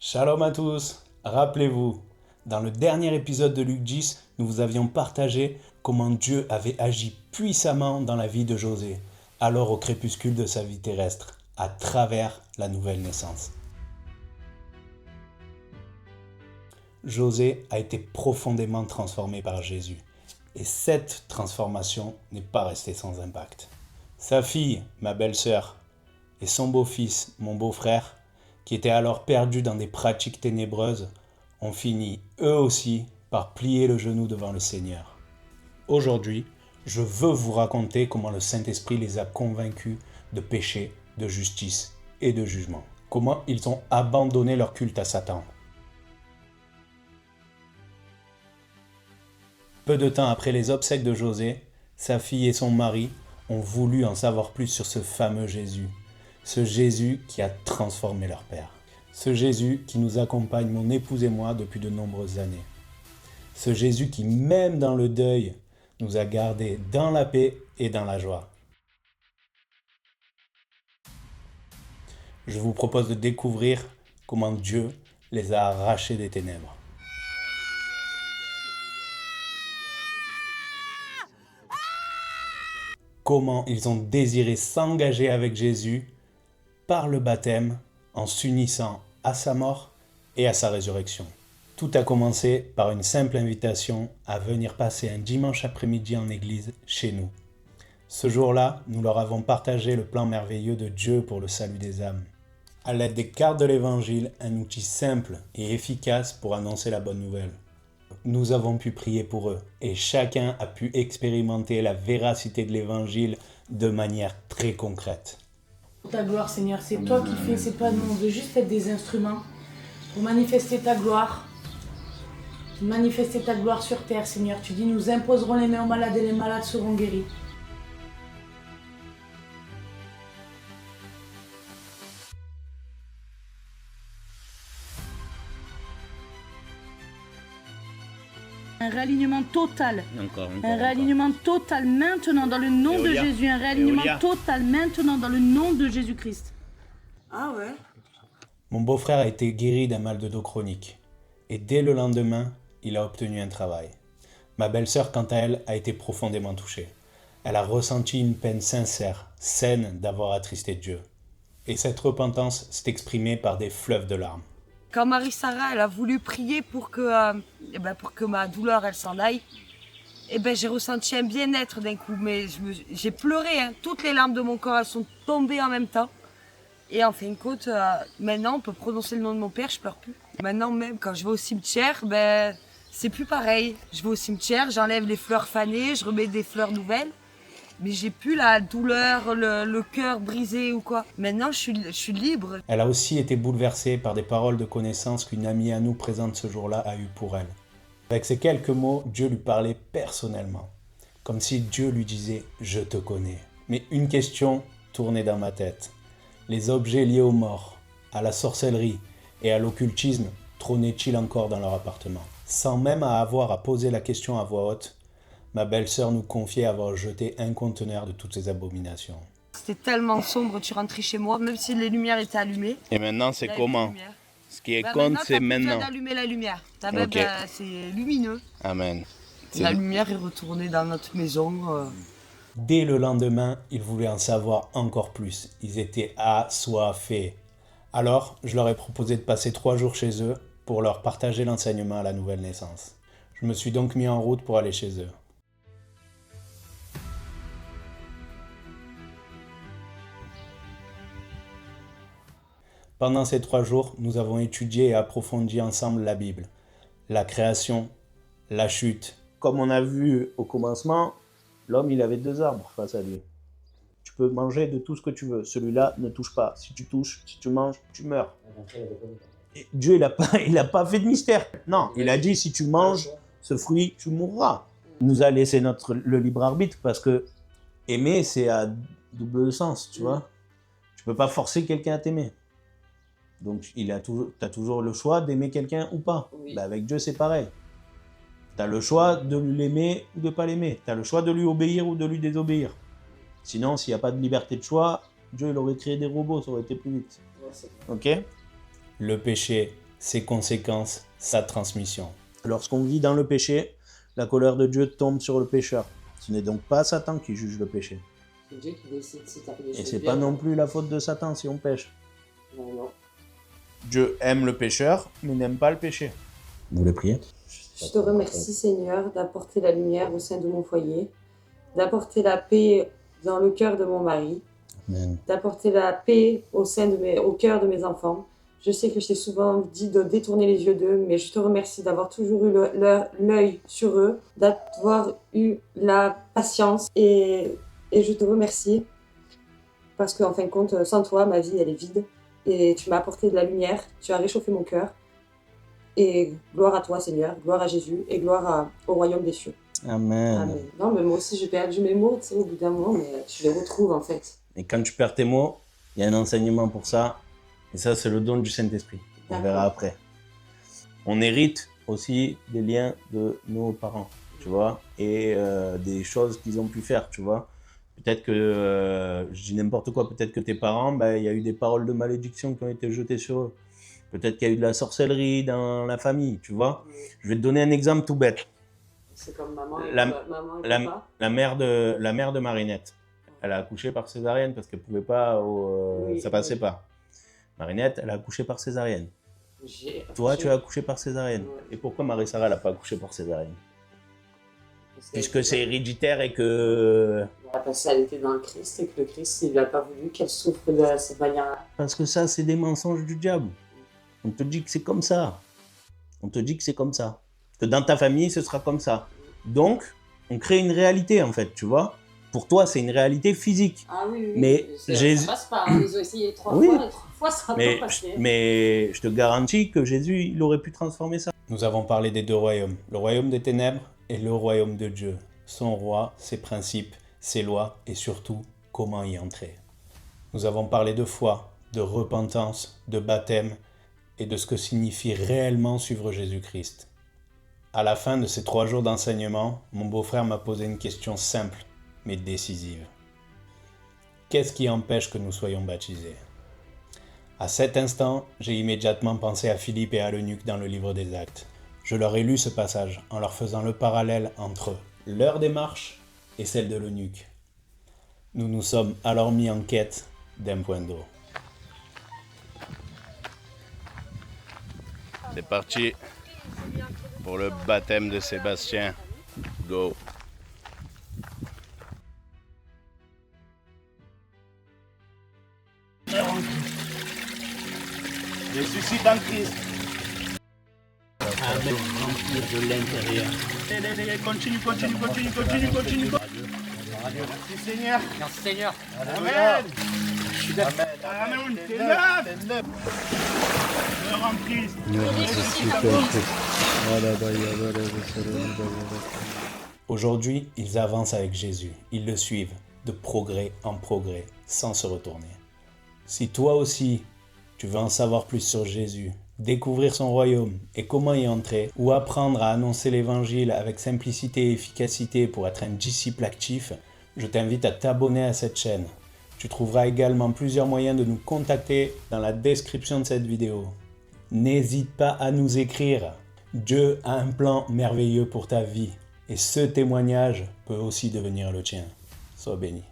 Shalom à tous. Rappelez-vous, dans le dernier épisode de Luc 10, nous vous avions partagé comment Dieu avait agi puissamment dans la vie de José, alors au crépuscule de sa vie terrestre, à travers la nouvelle naissance. José a été profondément transformé par Jésus, et cette transformation n'est pas restée sans impact. Sa fille, ma belle-sœur, et son beau-fils, mon beau-frère, qui étaient alors perdus dans des pratiques ténébreuses, ont fini, eux aussi, par plier le genou devant le Seigneur. Aujourd'hui, je veux vous raconter comment le Saint-Esprit les a convaincus de péché, de justice et de jugement. Comment ils ont abandonné leur culte à Satan. Peu de temps après les obsèques de José, sa fille et son mari ont voulu en savoir plus sur ce fameux Jésus. Ce Jésus qui a transformé leur père. Ce Jésus qui nous accompagne, mon épouse et moi, depuis de nombreuses années. Ce Jésus qui, même dans le deuil, nous a gardés dans la paix et dans la joie. Je vous propose de découvrir comment Dieu les a arrachés des ténèbres. Comment ils ont désiré s'engager avec Jésus par le baptême, en s'unissant à sa mort et à sa résurrection. Tout a commencé par une simple invitation à venir passer un dimanche après-midi en église chez nous. Ce jour-là, nous leur avons partagé le plan merveilleux de Dieu pour le salut des âmes. À l'aide des cartes de l'Évangile, un outil simple et efficace pour annoncer la bonne nouvelle. Nous avons pu prier pour eux et chacun a pu expérimenter la véracité de l'Évangile de manière très concrète. Ta gloire, Seigneur, c'est toi qui fais, c'est pas nous. On veut juste être des instruments pour manifester ta gloire. Manifester ta gloire sur terre, Seigneur. Tu dis, nous imposerons les mains aux malades et les malades seront guéris. Un réalignement total. Un réalignement total maintenant dans le nom de Jésus. Un réalignement total maintenant dans le nom de Jésus-Christ. Ah ouais. Mon beau-frère a été guéri d'un mal de dos chronique. Et dès le lendemain, il a obtenu un travail. Ma belle-sœur, quant à elle, a été profondément touchée. Elle a ressenti une peine sincère, saine d'avoir attristé Dieu. Et cette repentance s'est exprimée par des fleuves de larmes. Quand Marie-Sarah elle a voulu prier pour que ma douleur elle s'en aille, j'ai ressenti un bien-être d'un coup. Mais j'ai pleuré, hein. Toutes les larmes de mon corps elles sont tombées en même temps. Et en fin de compte, maintenant on peut prononcer le nom de mon père, je pleure plus. Maintenant même quand je vais au cimetière, c'est plus pareil. Je vais au cimetière, j'enlève les fleurs fanées, je remets des fleurs nouvelles. Mais j'ai plus la douleur, le cœur brisé ou quoi. Maintenant, je suis libre. Elle a aussi été bouleversée par des paroles de connaissance qu'une amie à nous présente ce jour-là a eues pour elle. Avec ces quelques mots, Dieu lui parlait personnellement. Comme si Dieu lui disait « Je te connais ». Mais une question tournait dans ma tête. Les objets liés aux morts, à la sorcellerie et à l'occultisme trônaient-ils encore dans leur appartement? Sans même avoir à poser la question à voix haute, ma belle-sœur nous confiait avoir jeté un conteneur de toutes ces abominations. C'était tellement sombre, tu rentrais chez moi, même si les lumières étaient allumées. Et maintenant, c'est comment? Ce qui est compte, maintenant, c'est maintenant. Tu viens d'allumer la lumière. Ok. C'est lumineux. Amen. La lumière est retournée dans notre maison. Dès le lendemain, ils voulaient en savoir encore plus. Ils étaient assoiffés. Alors, je leur ai proposé de passer 3 jours chez eux pour leur partager l'enseignement à la nouvelle naissance. Je me suis donc mis en route pour aller chez eux. Pendant ces 3 jours, nous avons étudié et approfondi ensemble la Bible, la création, la chute. Comme on a vu au commencement, l'homme il avait 2 arbres face à lui. Tu peux manger de tout ce que tu veux. Celui-là ne touche pas. Si tu touches, si tu manges, tu meurs. Et Dieu il a pas fait de mystère. Non, il a dit si tu manges ce fruit, tu mourras. Il nous a laissé le libre arbitre parce que aimer c'est à double sens, tu vois. Tu peux pas forcer quelqu'un à t'aimer. Donc, tu as toujours le choix d'aimer quelqu'un ou pas. Oui. Avec Dieu, c'est pareil. Tu as le choix de l'aimer ou de ne pas l'aimer. Tu as le choix de lui obéir ou de lui désobéir. Sinon, s'il n'y a pas de liberté de choix, Dieu il aurait créé des robots, ça aurait été plus vite. Ok ? Le péché, ses conséquences, sa transmission. Lorsqu'on vit dans le péché, la colère de Dieu tombe sur le pécheur. Ce n'est donc pas Satan qui juge le péché. C'est Dieu qui décide si t'as fait des choses Et c'est bien. pas non plus la faute de Satan si on pêche. Non. Dieu aime le pécheur, mais n'aime pas le péché. Vous voulez prier? Je te remercie, Seigneur, d'apporter la lumière au sein de mon foyer, d'apporter la paix dans le cœur de mon mari, Amen. d'apporter la paix au cœur de mes enfants. Je sais que je t'ai souvent dit de détourner les yeux d'eux, mais je te remercie d'avoir toujours eu l'œil sur eux, d'avoir eu la patience et je te remercie parce qu'en fin de compte, sans toi, ma vie, elle est vide et tu m'as apporté de la lumière, tu as réchauffé mon cœur. Et gloire à toi, Seigneur, gloire à Jésus et gloire au royaume des cieux. Amen. Amen. Non, mais moi aussi, j'ai perdu mes mots, tu sais, au bout d'un moment, mais tu les retrouves, en fait. Et quand tu perds tes mots, il y a un enseignement pour ça. Et ça, c'est le don du Saint-Esprit. On verra après. On hérite aussi des liens de nos parents, tu vois, et des choses qu'ils ont pu faire, tu vois. Peut-être que, je dis n'importe quoi, peut-être que tes parents, il y a eu des paroles de malédiction qui ont été jetées sur eux. Peut-être qu'il y a eu de la sorcellerie dans la famille, tu vois. Je vais te donner un exemple tout bête. C'est comme maman et papa. La mère de Marinette, elle a accouché par césarienne parce qu'elle pouvait pas, ça passait pas. Marinette, elle a accouché par césarienne. Toi, tu as accouché par césarienne. Ouais. Et pourquoi Marie-Sarah n'a pas accouché par césarienne? Puisque c'est héréditaire et que... Parce qu'elle était dans le Christ et que le Christ, il n'a pas voulu qu'elle souffre de cette manière-là. Parce que ça, c'est des mensonges du diable. On te dit que c'est comme ça. On te dit que c'est comme ça. Que dans ta famille, ce sera comme ça. Donc, on crée une réalité, en fait, tu vois. Pour toi, c'est une réalité physique. Ah oui. Mais ça passe pas. Ils ont essayé 3 Oui. fois, et 3 fois, ça n'a pas passé. Mais je te garantis que Jésus, il aurait pu transformer ça. Nous avons parlé des deux royaumes. Le royaume des ténèbres et le royaume de Dieu. Son roi, ses principes, ses lois et surtout, comment y entrer. Nous avons parlé de foi, de repentance, de baptême et de ce que signifie réellement suivre Jésus-Christ. À la fin de ces 3 jours d'enseignement, mon beau-frère m'a posé une question simple, mais décisive. Qu'est-ce qui empêche que nous soyons baptisés? À cet instant, j'ai immédiatement pensé à Philippe et à l'eunuque dans le livre des Actes. Je leur ai lu ce passage en leur faisant le parallèle entre leur démarche et celle de l'eunuque. Nous nous sommes alors mis en quête d'un point d'eau. C'est parti pour le baptême de Sébastien. Go! Je suscite en Christ. À me remplir de l'intérieur. Continue. Merci Seigneur. Merci Seigneur. Amen. Amen. T'es là. Meurs en Christ. Aujourd'hui, ils avancent avec Jésus. Ils le suivent de progrès en progrès, sans se retourner. Si toi aussi, tu veux en savoir plus sur Jésus, découvrir son royaume et comment y entrer, ou apprendre à annoncer l'évangile avec simplicité et efficacité pour être un disciple actif, je t'invite à t'abonner à cette chaîne. Tu trouveras également plusieurs moyens de nous contacter dans la description de cette vidéo. N'hésite pas à nous écrire. Dieu a un plan merveilleux pour ta vie et ce témoignage peut aussi devenir le tien. Sois béni.